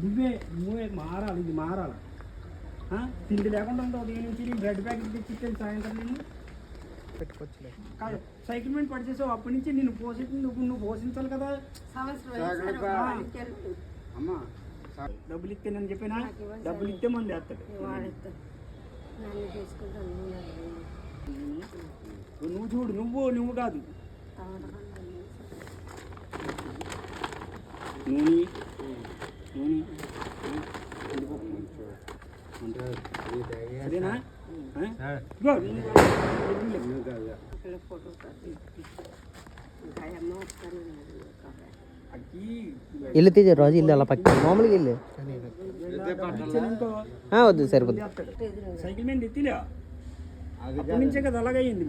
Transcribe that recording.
నువ్వే మారాలి, ఇది మారాలి. తిండి లేకుండా ఉంటావు. దీని నుంచి నేను బ్రెడ్ ప్యాకెట్ తెచ్చిచ్చాను సాయంత్రం నేను పెట్టుకోవచ్చులే. కాదు సైకిల్ మీద పడి చేసావు అప్పటి నుంచి నేను నువ్వు పోషించాలి కదా. అమ్మా డబ్బులు ఇస్తేనని చెప్పినా, డబ్బులు ఇస్తే మంది వేస్తాడు. నువ్వు చూడు, నువ్వు కాదు నూనె అదేనా ఇల్లు తీసే రోజు ఇల్లు అలా పక్క మామూలుగా ఇల్లు వద్దు సరిపోద్దు. సైకిల్ మీద ఎత్తిలే అప్పటి నుంచే కదా అలాగయ్యింది.